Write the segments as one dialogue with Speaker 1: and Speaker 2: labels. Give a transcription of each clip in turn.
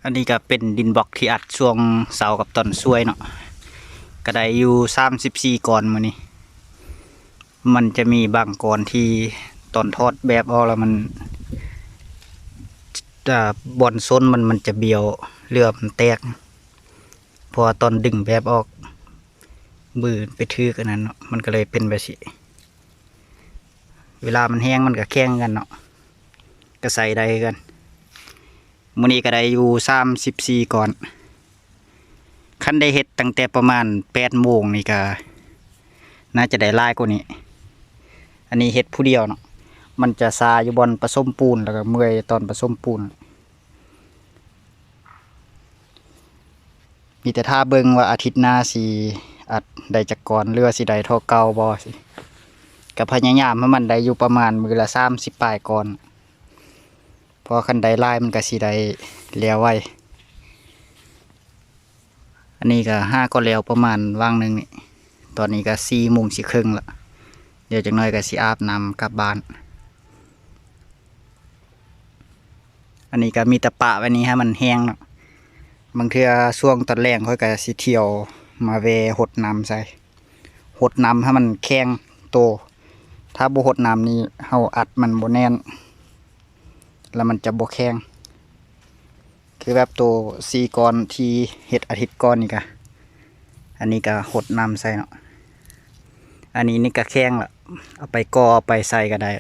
Speaker 1: อันนี้ก็เป็นดินบล็อกที่อัดช่วงเสากับต้นซวยเนาะก็ได้อยู่34ก่อนมื้อนี้มันจะมีบางก่อนที่ต้นทอดแบบออกแล้วมันบอนส้นมันจะเบี้ยวเรือมันแตกพอตอนดึงแบบออกมือไปถือกันนั้นเนาะมันก็เลยเป็นแบบนี้เวลามันแห้งมันก็แข็งกันเนาะก็ใส่ได้กันมื้อนี้ก็ได้อยู่34ก่อนคันได้เฮ็ดตั้งแต่ประมาณ8 โมงนี่ก็น่าจะได้หลายกว่านี้อันนี้เฮ็ดผู้เดียวเนาะมันจะซาอยู่บนผสมปูนแล้วก็เมื่อยตอนผสมปูนมีแต่ท่าเบิ่งว่าอาทิตย์หน้าสิอัดได้จักก่อนหรือว่าสิได้เท่าเก่าบ่สิก็พยายามให้มันได้อยู่ประมาณมื้อละ30ปลายก่อนพอคันได้หลายมันก็สิได้แล้วไว้อันนี้ก็5ก็แล้วประมาณว่างนึงนี่ตอนนี้ก็4 โมงสิครึ่งละเดี๋ยวจักหน่อยก็สิอาบน้ำกลับบ้านอันนี้ก็มีแต่ปะไว้นี้ให้มันแห้งเนาะบางเทื่อช่วงตอนแรกค่อยก็สิเที่ยวมาแวหดน้ำใส่หดน้ำให้มันแข็งโตถ้าบ่หดน้ำนี้เฮาอัดมันบ่แน่นแล้วมันจะบ่แข็งคือแบบโต4ก้อนที่เฮ็ดอาทิตย์ก่อนนี่ก็อันนี้ก็หดน้ำใส่เนาะอันนี้นี่ก็แข็งละเอาไปก่อเอาไปใส่ก็ได้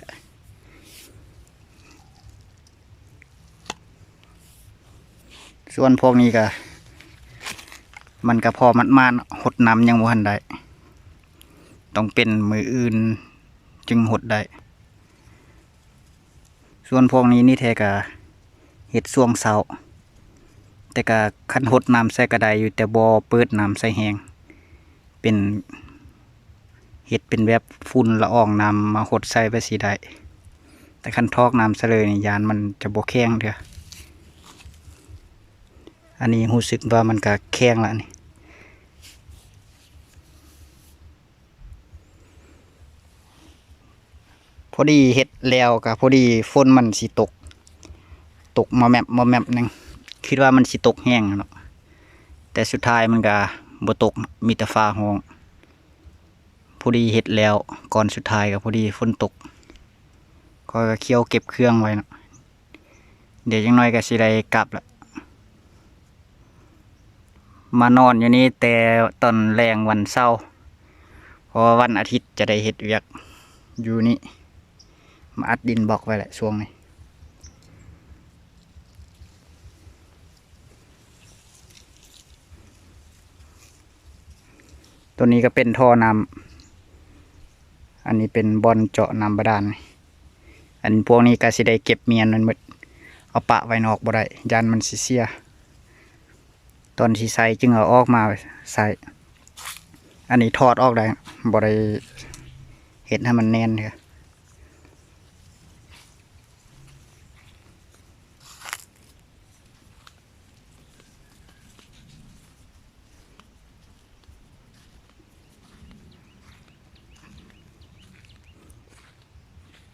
Speaker 1: ส่วนพวกนี้ก็มันก็พอมัดหดน้ำยังบ่ทันได้ต้องเป็นมืออื่นจึงหดได้ส่วนพวกนี้นี่แท้ก็เฮ็ดช่วงเช้าแต่ก็คันหดน้ำใส่ก็ได้อยู่แต่บ่เปิดน้ำใส่แห้งเป็นเฮ็ดเป็นแบบฝุ่นละอองน้ำมาหดใส่ไปสิได้แต่คันทอกน้ำใส่เลยนี่ยานมันจะบ่แข็งเด้ออันนี้รู้สึกว่ามันก็แข็งแล้วนี่พอดีเฮ็ดแล้วก็พอดีฝนมันสิตกมาแมบนึงคิดว่ามันสิตกแห้งเนาะแต่สุดท้ายมันก็บ่ตกมีแต่ฟ้าร้องพอดีเฮ็ดแล้วก่อนสุดท้ายก็พอดีฝนตกก็เคี่ยวเก็บเครื่องไว้เนาะเดี๋ยวจังน้อยก็สิได้กลับละมานอนอยู่นี่แต่ตอนแรงวันเสาร์เพราะวันอาทิตย์จะได้เฮ็ดเวียกอยู่นี่มาอัดดินบล็อกไว้แหละช่วงนี้ตัวนี้ก็เป็นท่อน้ำอันนี้เป็นบอลเจาะน้ำบาดาลอันพวกนี้ก็สิได้เก็บเมียนมันหมดเอาปะไว้นอกบ่ได้ยันมันสิเสียตอนที่ใส่จึงเอาออกมาใส่อันนี้ถอดออกได้บ่ได้เห็ดให้มันแน่นเถอะ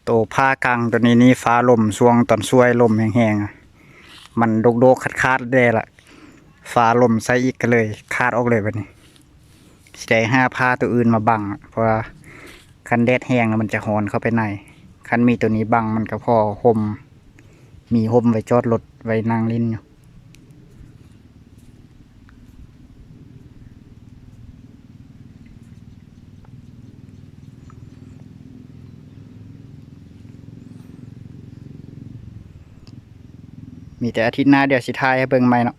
Speaker 1: โตผ้ากลางตัวนี้นี่ฟ้าลมช่วงตอนช่วยลมแห้งๆมันโดกๆคาดๆได้ละฟ้าลมใส่อีกก็เลยคาดออกเลยแบบนี้สิได้ห้าผ้าตัวอื่นมาบังเพราะว่าคันแดดแห้งแล้วมันจะหอนเข้าไปในคันมีตัวนี้บังมันก็พอห่มมีห่มไว้จอดรถไว้นั่งลิ้นอยู่มีแต่อาทิตย์หน้าเดี๋ยวสิทายให้เบิ่งใหม่เนาะ